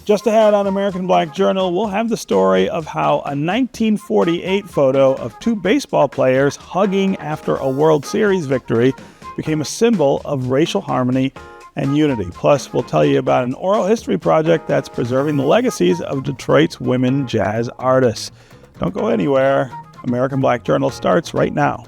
Just ahead on American Black Journal, we'll have the story of how a 1948 photo of two baseball players hugging after a World Series victory became a symbol of racial harmony and unity. Plus, we'll tell you about an oral history project that's preserving the legacies of Detroit's women jazz artists. Don't go anywhere. American Black Journal starts right now.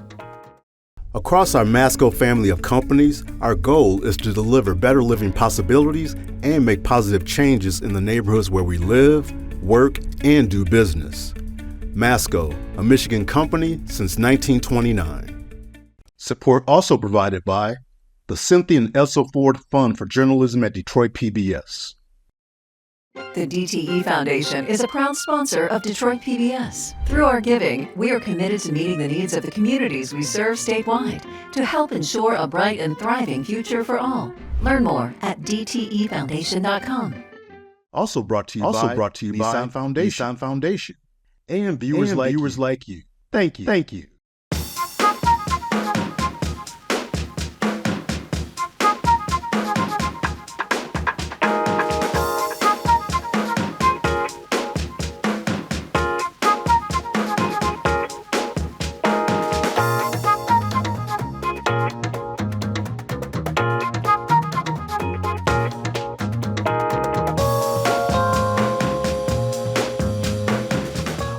Across our Masco family of companies, our goal is to deliver better living possibilities and make positive changes in the neighborhoods where we live, work, and do business. Masco, a Michigan company since 1929. Support also provided by the Cynthia and Elsa Ford Fund for Journalism at Detroit PBS. The DTE Foundation is a proud sponsor of Detroit PBS. Through our giving, we are committed to meeting the needs of the communities we serve statewide to help ensure a bright and thriving future for all. Learn more at dtefoundation.com. Also brought to you by Nissan Foundation. And viewers like you. Thank you.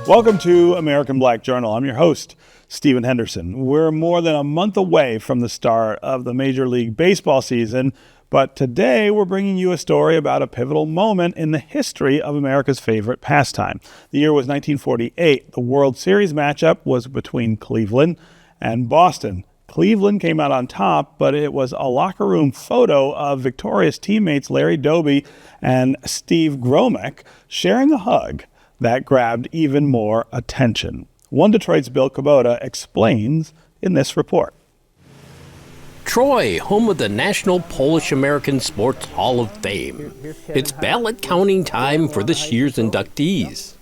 Welcome to American Black Journal. I'm your host, Stephen Henderson. We're more than a month away from the start of the Major League Baseball season, but today we're bringing you a story about a pivotal moment in the history of America's favorite pastime. The year was 1948. The World Series matchup was between Cleveland and Boston. Cleveland came out on top, but it was a locker room photo of victorious teammates Larry Doby and Steve Gromek sharing a hug that grabbed even more attention. One Detroit's Bill Kubota explains in this report. Troy, home of the National Polish-American Sports Hall of Fame. It's ballot counting time for this year's inductees.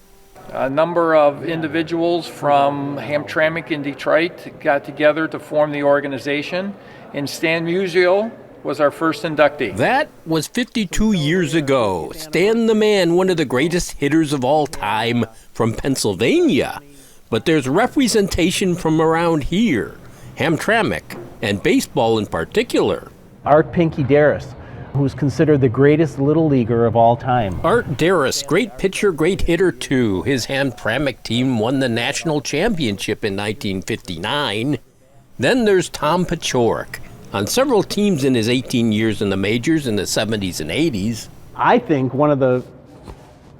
A number of individuals from Hamtramck in Detroit got together to form the organization, and Stan Musial was our first inductee. That was 52 years ago. Stan the Man, one of the greatest hitters of all time from Pennsylvania. But there's representation from around here, Hamtramck, and baseball in particular. Art Pinky Darris, who's considered the greatest little leaguer of all time. Art Darris, great pitcher, great hitter too. His Hamtramck team won the national championship in 1959. Then there's Tom Paciorek, on several teams in his 18 years in the majors in the 70s and 80s. I think one of the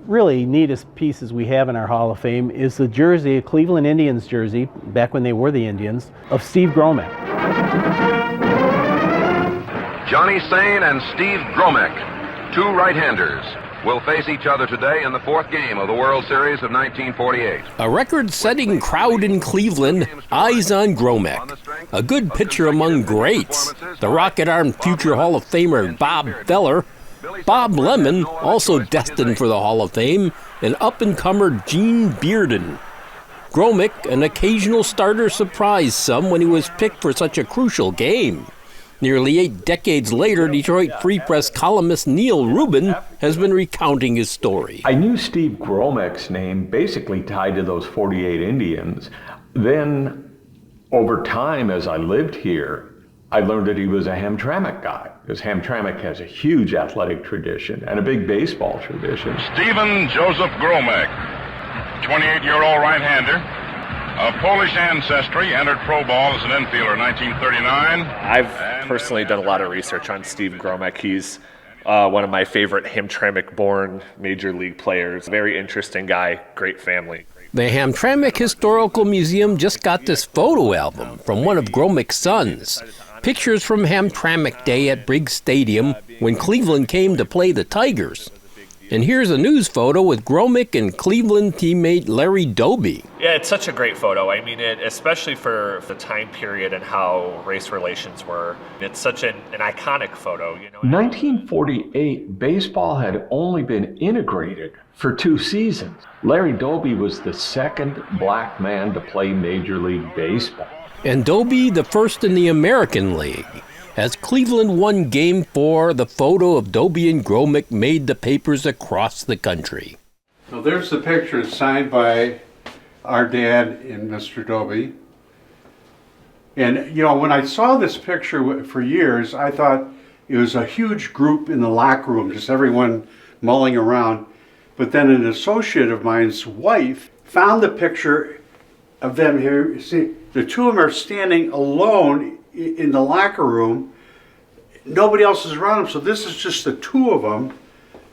really neatest pieces we have in our Hall of Fame is the jersey, a Cleveland Indians jersey, back when they were the Indians, of Steve Gromek. Johnny Sane and Steve Gromek, two right-handers, will face each other today in the fourth game of the World Series of 1948. A record-setting crowd in Cleveland, eyes on Gromek. A good pitcher among greats. The rocket-armed future Hall of Famer Bob Feller. Bob Lemon, also destined for the Hall of Fame, and up-and-comer Gene Bearden. Gromek, an occasional starter, surprised some when he was picked for such a crucial game. Nearly 8 decades later, Detroit Free Press columnist Neil Rubin has been recounting his story. I knew Steve Gromek's name basically tied to those 48 Indians. Then, over time, as I lived here, I learned that he was a Hamtramck guy, because Hamtramck has a huge athletic tradition and a big baseball tradition. Stephen Joseph Gromek, 28-year-old right-hander. Of Polish ancestry, entered pro ball as an infielder in 1939. I've personally done a lot of research on Steve Gromek. He's one of my favorite Hamtramck-born major league players. Very interesting guy, great family. The Hamtramck Historical Museum just got this photo album from one of Gromek's sons. Pictures from Hamtramck Day at Briggs Stadium when Cleveland came to play the Tigers. And here's a news photo with Gromek and Cleveland teammate Larry Doby. Yeah, it's such a great photo. I mean, especially for the time period and how race relations were. It's such an iconic photo. 1948, baseball had only been integrated for 2 seasons. Larry Doby was the second black man to play Major League Baseball. And Doby the first in the American League. As Cleveland won Game 4, the photo of Doby and Gromick made the papers across the country. So there's the picture signed by our dad and Mr. Doby. And, you know, when I saw this picture for years, I thought it was a huge group in the locker room, just everyone mulling around. But then an associate of mine's wife found the picture of them here. See, the two of them are standing alone in the locker room. Nobody else is around them, so this is just the two of them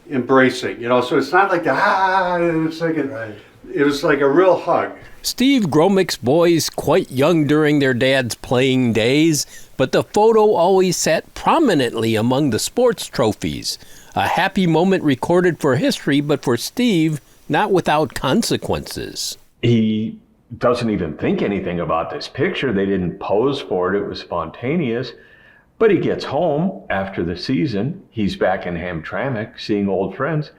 embracing, you know. So it's not like it was like a real hug. Steve Gromick's boys quite young during their dad's playing days, but the photo always sat prominently among the sports trophies. A happy moment recorded for history, but for Steve, not without consequences. He doesn't even think anything about this picture. They didn't pose for it. It was spontaneous. But he gets home after the season. He's back in Hamtramck seeing old friends.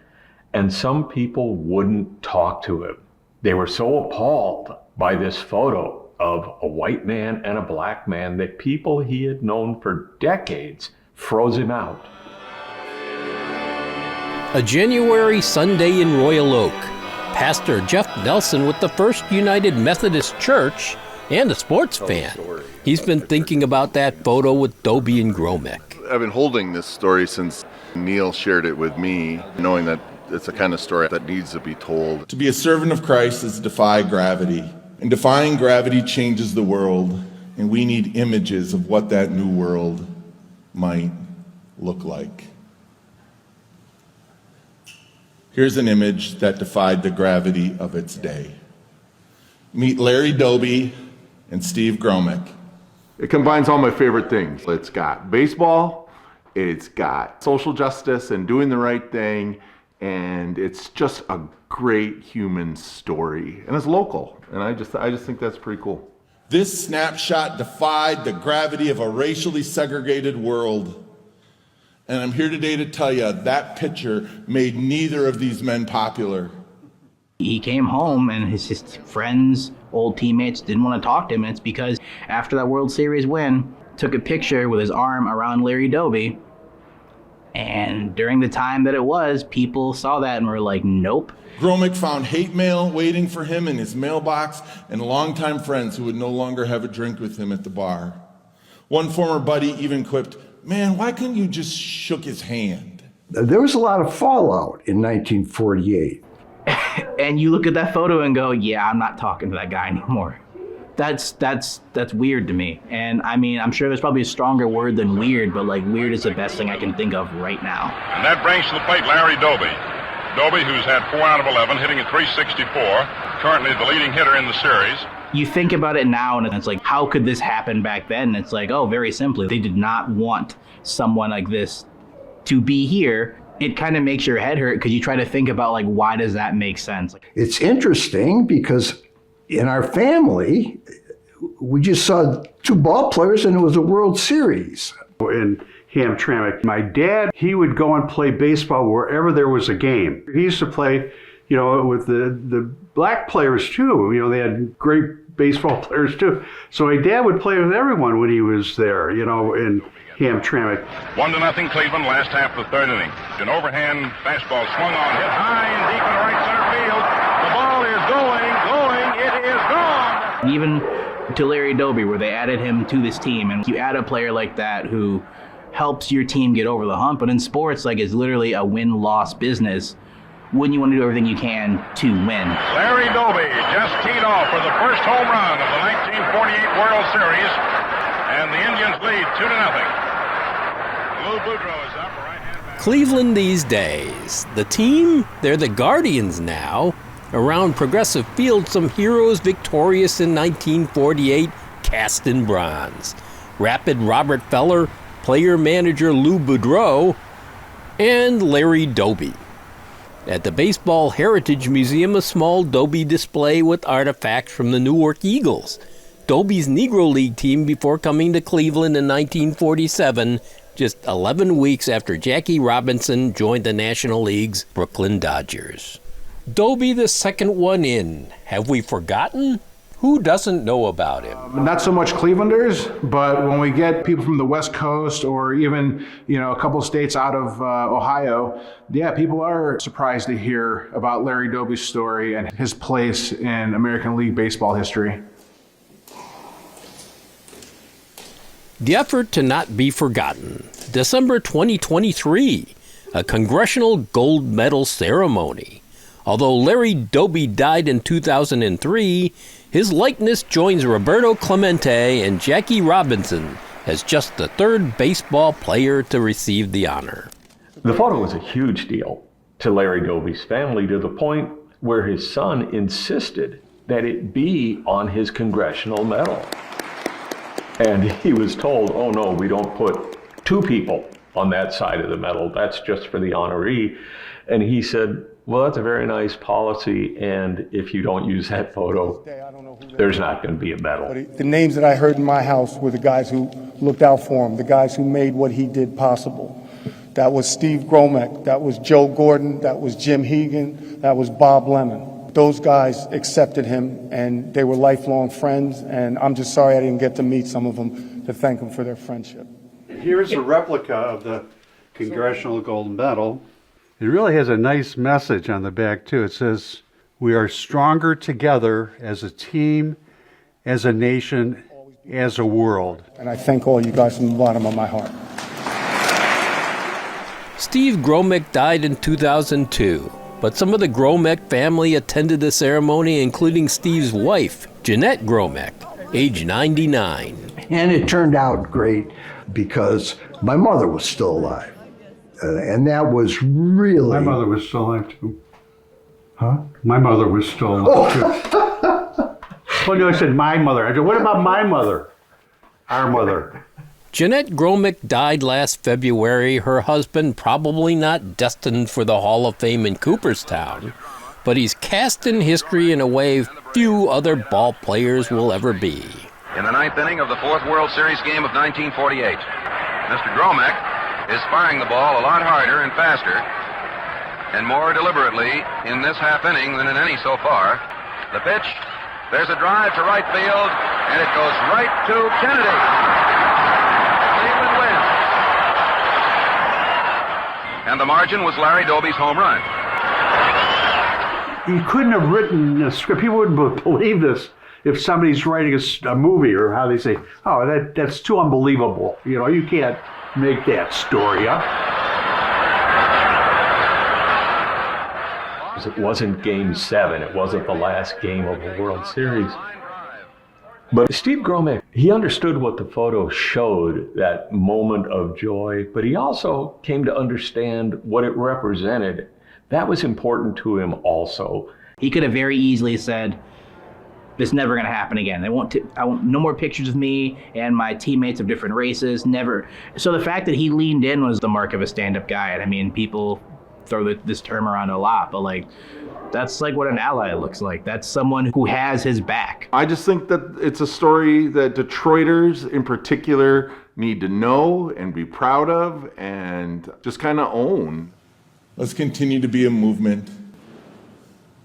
And some people wouldn't talk to him. They were so appalled by this photo of a white man and a black man that people he had known for decades froze him out. A January Sunday in Royal Oak. Pastor Jeff Nelson with the First United Methodist Church and a sports fan. He's been thinking about that photo with Doby and Gromick. I've been holding this story since Neil shared it with me, knowing that it's the kind of story that needs to be told. To be a servant of Christ is to defy gravity. And defying gravity changes the world, and we need images of what that new world might look like. Here's an image that defied the gravity of its day. Meet Larry Doby and Steve Gromick. It combines all my favorite things. It's got baseball, it's got social justice and doing the right thing, and it's just a great human story. And it's local, and I just think that's pretty cool. This snapshot defied the gravity of a racially segregated world. And I'm here today to tell you that picture made neither of these men popular. He came home and his friends, old teammates didn't want to talk to him. And it's because after that World Series win, took a picture with his arm around Larry Doby. And during the time that it was, people saw that and were like, nope. Gromick found hate mail waiting for him in his mailbox and longtime friends who would no longer have a drink with him at the bar. One former buddy even quipped, "Man, why couldn't you just shook his hand?" There was a lot of fallout in 1948. And you look at that photo and go, yeah, I'm not talking to that guy anymore. That's weird to me. And I mean, I'm sure there's probably a stronger word than weird, but like weird is the best thing I can think of right now. And that brings to the plate Larry Doby. Doby, who's had 4 out of 11, hitting at .364, currently the leading hitter in the series. You think about it now and it's like, how could this happen back then? And it's like, oh, very simply, they did not want someone like this to be here. It kind of makes your head hurt because you try to think about like, why does that make sense? It's interesting because in our family, we just saw 2 ball players and it was a World Series. In Hamtramck, my dad, he would go and play baseball wherever there was a game. He used to play, you know, with the black players too. You know, they had great baseball players too. So my dad would play with everyone when he was there, you know, in Hamtramck. 1-0 Cleveland, last half of the 3rd inning. An overhand fastball swung on, hit high and deep in right center field. The ball is going, it is gone! Even to Larry Doby, where they added him to this team, and you add a player like that who helps your team get over the hump, but in sports, like, it's literally a win-loss business. Wouldn't you want to do everything you can to win? Larry Doby just teed off for the first home run of the 1948 World Series, and the Indians lead 2-0. Lou Boudreau is up, right-hand. Cleveland these days. The team, they're the Guardians now. Around Progressive Field, some heroes victorious in 1948, cast in bronze. Rapid Robert Feller, player-manager Lou Boudreau, and Larry Doby. At the Baseball Heritage Museum, a small Doby display with artifacts from the Newark Eagles, Doby's Negro League team before coming to Cleveland in 1947, just 11 weeks after Jackie Robinson joined the National League's Brooklyn Dodgers. Doby, the second one in. Have we forgotten? Who doesn't know about him? Not so much Clevelanders, but when we get people from the West Coast or even, a couple states out of Ohio, people are surprised to hear about Larry Doby's story and his place in American League Baseball history. The effort to not be forgotten. December 2023, a Congressional Gold Medal ceremony. Although Larry Doby died in 2003, his likeness joins Roberto Clemente and Jackie Robinson as just the third baseball player to receive the honor. The photo was a huge deal to Larry Doby's family, to the point where his son insisted that it be on his congressional medal. And he was told, oh no, we don't put two people on that side of the medal. That's just for the honoree. And he said, well, that's a very nice policy, and if you don't use that photo, there's not going to be a medal. The names that I heard in my house were the guys who looked out for him, the guys who made what he did possible. That was Steve Gromek, that was Joe Gordon, that was Jim Hegan, that was Bob Lemon. Those guys accepted him, and they were lifelong friends, and I'm just sorry I didn't get to meet some of them to thank them for their friendship. Here's a replica of the Congressional Gold Medal. It really has a nice message on the back, too. It says, we are stronger together as a team, as a nation, as a world. And I thank all you guys from the bottom of my heart. Steve Gromek died in 2002, but some of the Gromek family attended the ceremony, including Steve's wife, Jeanette Gromek, age 99. And it turned out great because my mother was still alive. And that was really... My mother was still alive, too. Huh? My mother was still alive, too. Well, no, I said my mother. I said, what about my mother? Our mother. Jeanette Gromek died last February, her husband probably not destined for the Hall of Fame in Cooperstown, but he's cast in history in a way few other ball players will ever be. In the ninth inning of the fourth World Series game of 1948, Mr. Gromek is firing the ball a lot harder and faster and more deliberately in this half inning than in any so far. The pitch, there's a drive to right field, and it goes right to Kennedy. Cleveland wins. And the margin was Larry Doby's home run. You couldn't have written a script. People wouldn't believe this if somebody's writing a movie, or how they say, oh, that's too unbelievable. You can't make that story up. It wasn't Game 7. It wasn't the last game of the World Series. But Steve Gromek, he understood what the photo showed, that moment of joy, but he also came to understand what it represented. That was important to him also. He could have very easily said, this is never going to happen again. I want no more pictures of me and my teammates of different races, never. So the fact that he leaned in was the mark of a stand-up guy. And I mean, people throw this term around a lot, but that's what an ally looks like. That's someone who has his back. I just think that it's a story that Detroiters in particular need to know and be proud of and just kind of own. Let's continue to be a movement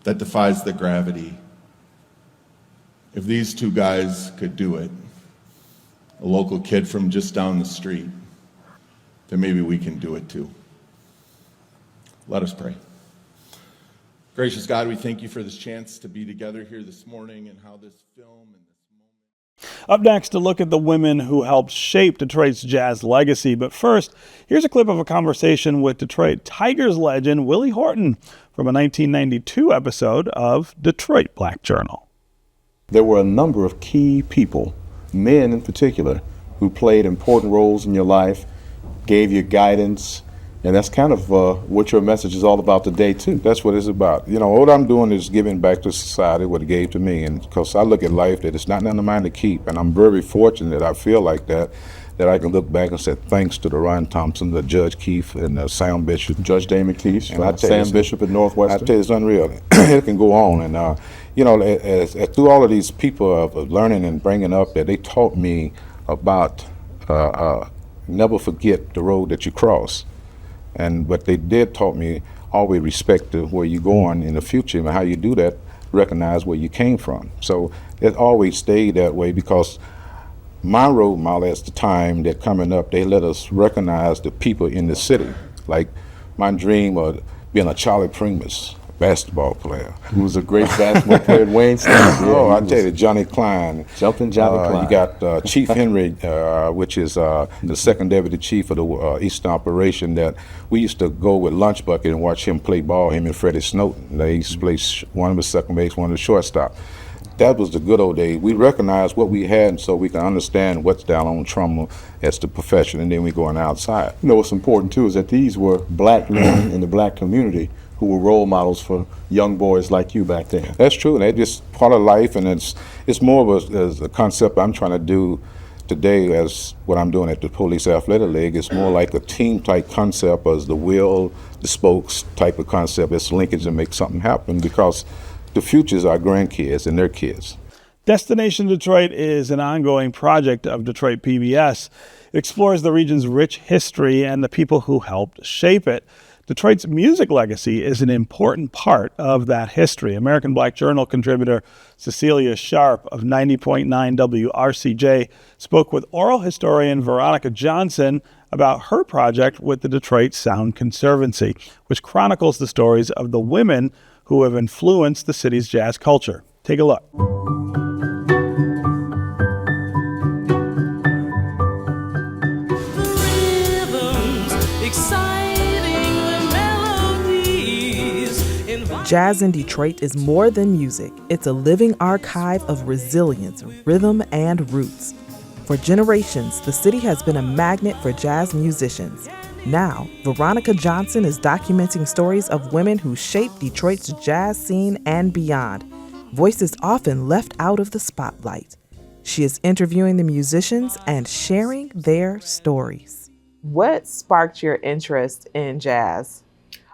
that defies the gravity. If these two guys could do it, a local kid from just down the street, then maybe we can do it too. Let us pray. Gracious God, we thank you for this chance to be together here this morning and how this film and this moment. Up next, to look at the women who helped shape Detroit's Jazz legacy. But first, here's a clip of a conversation with Detroit Tigers legend Willie Horton from a 1992 episode of Detroit Black Journal. There were a number of key people, men in particular, who played important roles in your life, gave you guidance, and that's kind of what your message is all about today, too. That's what it's about. What I'm doing is giving back to society what it gave to me, and because I look at life that it's not none of mine to keep, and I'm very fortunate, I feel like that I can look back and say thanks to the Ryan Thompson, the Judge Keefe, and Sam Bishop. Judge Damon Keefe, and Sam Bishop at Northwestern. I tell you, it's unreal. It can go on, and as through all of these people of learning and bringing up that, they taught me about never forget the road that you cross. But they did taught me always respect to where you're going in the future and how you do that. recognize where you came from. So it always stayed that way, because my role model at the time that coming up, they let us recognize the people in the city. Like my dream of being a Charlie Primus basketball player. He was a great basketball player at Wayne State. Oh, I tell you, Johnny Klein. Jumping Johnny Klein. You got Chief Henry, which is the second deputy chief of the Eastern Operation, that we used to go with lunch bucket and watch him play ball, him and Freddie Snowden. They used to play, one was second base, one was shortstop. That was the good old days. We recognized what we had so we can understand what's down on trauma as the profession, and then we going outside. You know, what's important too is that these were black men in the black community who were role models for young boys like you back then. That's true, and that's just part of life, and it's more of a concept I'm trying to do today as what I'm doing at the Police Athletic League. It's more like a team-type concept as the wheel, the spokes type of concept. It's linkage to make something happen, because the future is our grandkids and their kids. Destination Detroit is an ongoing project of Detroit PBS. It explores the region's rich history and the people who helped shape it. Detroit's music legacy is an important part of that history. American Black Journal contributor Cecilia Sharp of 90.9 WRCJ spoke with oral historian Veronica Johnson about her project with the Detroit Sound Conservancy, which chronicles the stories of the women who have influenced the city's jazz culture. Take a look. Jazz in Detroit is more than music. It's a living archive of resilience, rhythm, and roots. For generations, the city has been a magnet for jazz musicians. Now, Veronica Johnson is documenting stories of women who shaped Detroit's jazz scene and beyond, voices often left out of the spotlight. She is interviewing the musicians and sharing their stories. What sparked your interest in jazz?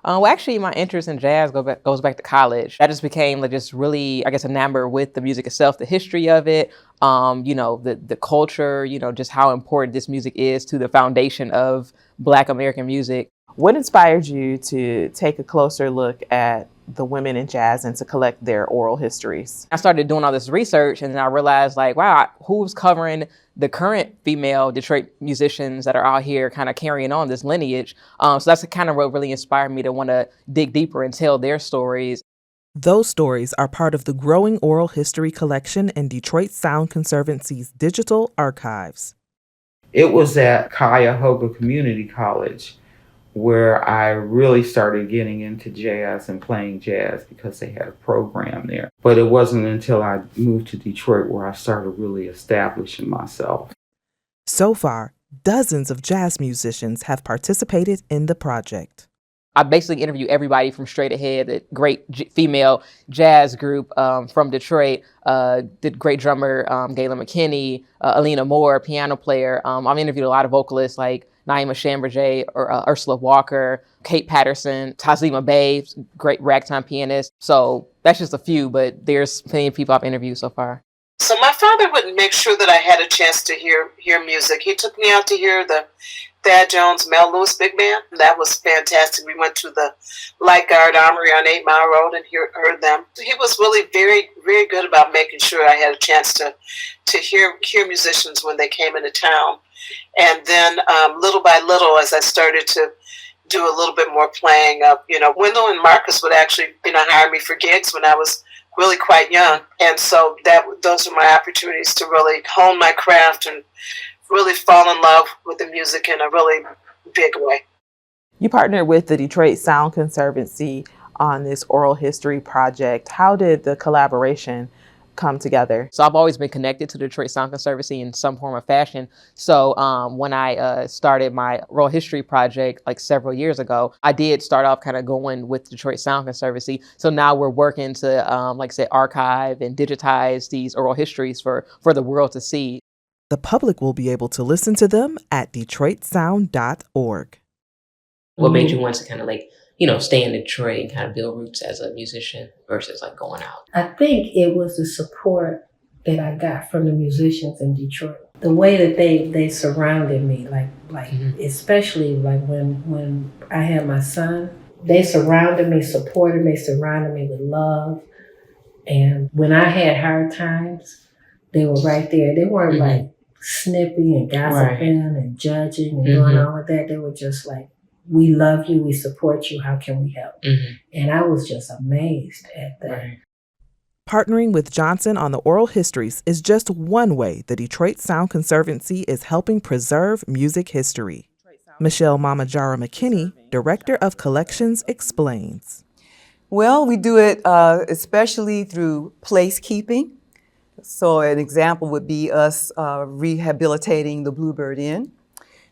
Well, actually, my interest in jazz goes back to college. I just became just really, enamored with the music itself, the history of it, the culture, just how important this music is to the foundation of Black American music. What inspired you to take a closer look at the women in jazz and to collect their oral histories? I started doing all this research, and then I realized, wow, who's covering the current female Detroit musicians that are out here kind of carrying on this lineage. So that's kind of what really inspired me to want to dig deeper and tell their stories. Those stories are part of the growing oral history collection in Detroit Sound Conservancy's digital archives. It was at Cuyahoga Community College where I really started getting into jazz and playing jazz, because they had a program there. But it wasn't until I moved to Detroit where I started really establishing myself. So far, dozens of jazz musicians have participated in the project. I basically interview everybody from Straight Ahead, the great female jazz group from Detroit, the great drummer Gayla McKinney, Alina Moore, piano player. I've interviewed a lot of vocalists like Naima Chamberjay or Ursula Walker, Kate Patterson, Tazima Bey, great ragtime pianist. So that's just a few, but there's plenty of people I've interviewed so far. So my father would make sure that I had a chance to hear music. He took me out to hear the Thad Jones, Mel Lewis Big Band. That was fantastic. We went to the Light Guard Armory on 8 Mile Road and heard them. He was really very, very good about making sure I had a chance to hear musicians when they came into town. And then little by little, as I started to do a little bit more playing, Wendell and Marcus would actually hire me for gigs when I was really quite young. And so those are my opportunities to really hone my craft and really fall in love with the music in a really big way. You partnered with the Detroit Sound Conservancy on this oral history project. How did the collaboration come together? So I've always been connected to the Detroit Sound Conservancy in some form or fashion. So when I started my oral history project several years ago, I did start off kind of going with Detroit Sound Conservancy. So now we're working to, archive and digitize these oral histories for the world to see. The public will be able to listen to them at DetroitSound.org. What made you want to kind of stay in Detroit and kind of build roots as a musician versus going out? I think it was the support that I got from the musicians in Detroit. The way that they surrounded me, especially when I had my son, they surrounded me, supported me, surrounded me with love. And when I had hard times, they were right there. They weren't like snippy and gossiping and judging and doing all of that. They were just like, we love you, we support you, how can we help? And I was just amazed at that. Partnering with Johnson on the oral histories is just one way the Detroit Sound Conservancy is helping preserve music history. Michelle Mamajara McKinney, Director of Collections, explains. Well, we do it especially through placekeeping. So an example would be us rehabilitating the Bluebird Inn.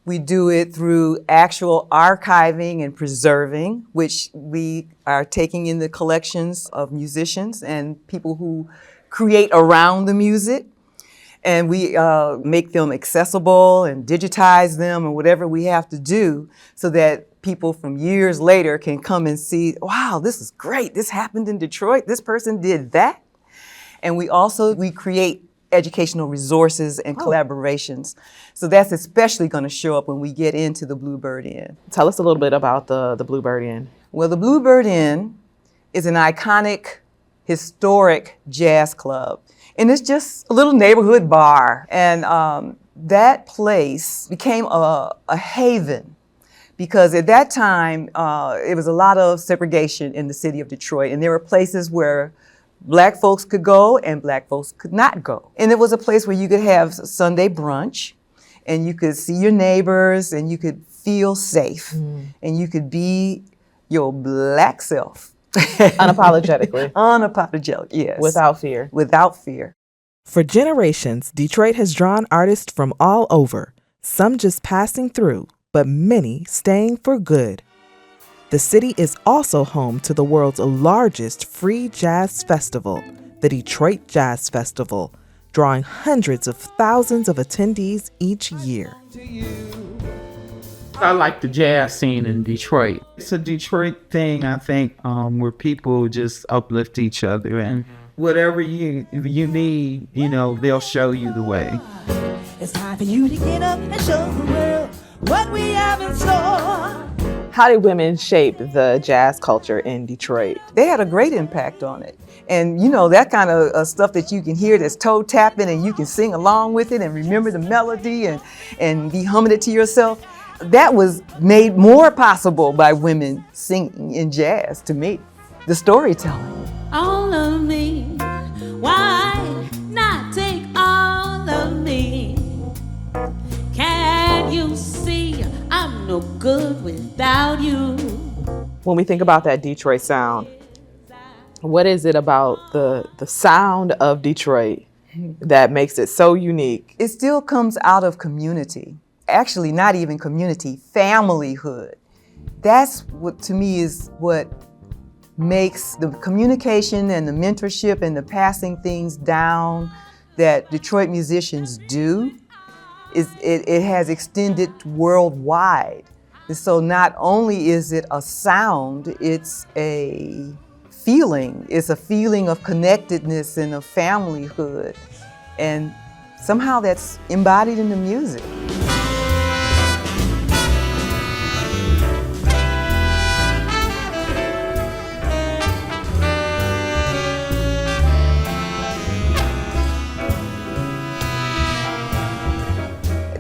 We do it through actual archiving and preserving, which we are taking in the collections of musicians and people who create around the music. And we make them accessible and digitize them and whatever we have to do so that people from years later can come and see, wow, this is great. This happened in Detroit. This person did that. And we create educational resources and collaborations. So that's especially going to show up when we get into the Bluebird Inn. Tell us a little bit about the Bluebird Inn. Well, the Bluebird Inn is an iconic, historic jazz club. And it's just a little neighborhood bar. And that place became a haven because at that time, it was a lot of segregation in the city of Detroit. And there were places where Black folks could go and Black folks could not go. And it was a place where you could have Sunday brunch and you could see your neighbors and you could feel safe and you could be your Black self. Unapologetically. Unapologetic, yes. Without fear. Without fear. For generations, Detroit has drawn artists from all over, some just passing through, but many staying for good. The city is also home to the world's largest free jazz festival, the Detroit Jazz Festival, drawing hundreds of thousands of attendees each year. I like the jazz scene in Detroit. It's a Detroit thing, I think, where people just uplift each other and whatever you need, they'll show you the way. It's time for you to get up and show the world what we have in store. How did women shape the jazz culture in Detroit? They had a great impact on it. And that kind of stuff that you can hear that's toe tapping and you can sing along with it and remember the melody and be humming it to yourself. That was made more possible by women singing in jazz to me. The storytelling. All of me, why not take all of me? Can you see I'm no good without you? When we think about that Detroit sound, what is it about the sound of Detroit that makes it so unique? It still comes out of community. Actually, not even community, familyhood. That's what, to me, is what makes the communication and the mentorship and the passing things down that Detroit musicians do. It has extended worldwide. And so not only is it a sound, it's a feeling. It's a feeling of connectedness and of familyhood. And somehow that's embodied in the music.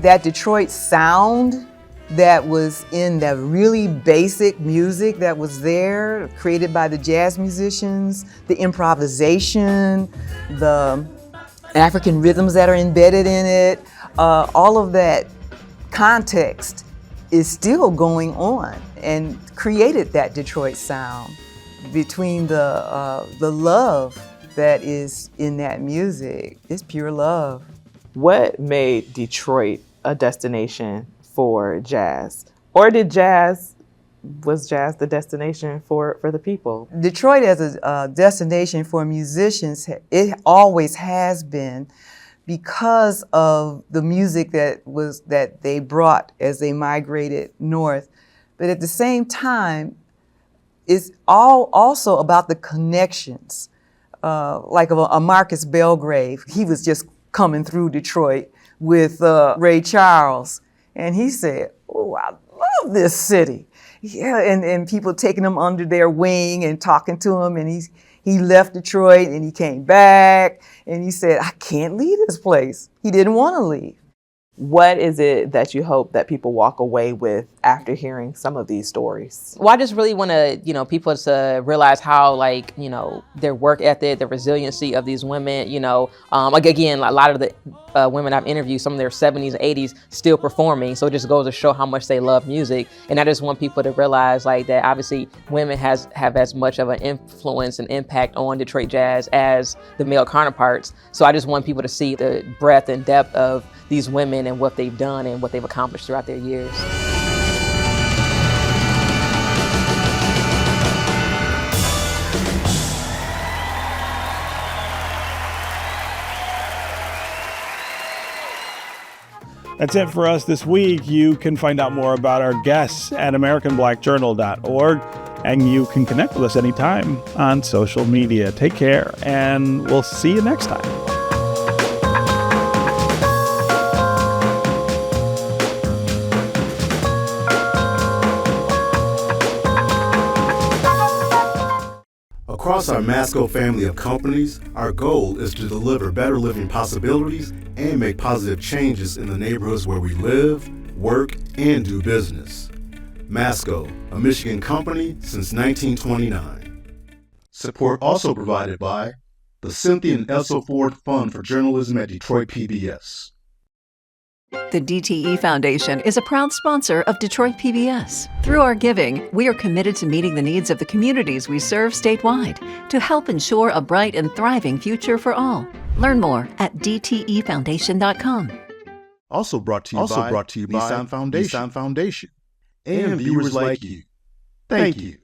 That Detroit sound that was in that really basic music that was there, created by the jazz musicians, the improvisation, the African rhythms that are embedded in it, all of that context is still going on and created that Detroit sound between the love that is in that music. It's pure love. What made Detroit a destination for jazz? Or was jazz the destination for the people? Detroit as a destination for musicians, it always has been because of the music that they brought as they migrated north. But at the same time, it's also about the connections. Like a Marcus Belgrave, he was just coming through Detroit with Ray Charles. And he said, oh, I love this city. Yeah, and people taking him under their wing and talking to him, and he left Detroit and he came back and he said, I can't leave this place. He didn't want to leave. What is it that you hope that people walk away with after hearing some of these stories? Well, I just really want to, people to realize how, their work ethic, the resiliency of these women, again, a lot of the women I've interviewed, some of their 70s and 80s still performing. So it just goes to show how much they love music. And I just want people to realize that obviously women have as much of an influence and impact on Detroit jazz as the male counterparts. So I just want people to see the breadth and depth of these women and what they've done and what they've accomplished throughout their years. That's it for us this week. You can find out more about our guests at AmericanBlackJournal.org, and you can connect with us anytime on social media. Take care, and we'll see you next time. Across our Masco family of companies, our goal is to deliver better living possibilities and make positive changes in the neighborhoods where we live, work, and do business. Masco, a Michigan company since 1929. Support also provided by the Cynthia and Elsa Ford Fund for Journalism at Detroit PBS. The DTE Foundation is a proud sponsor of Detroit PBS. Through our giving, we are committed to meeting the needs of the communities we serve statewide to help ensure a bright and thriving future for all. Learn more at dtefoundation.com. Also brought to you by Nissan Foundation and viewers like you. Thank you.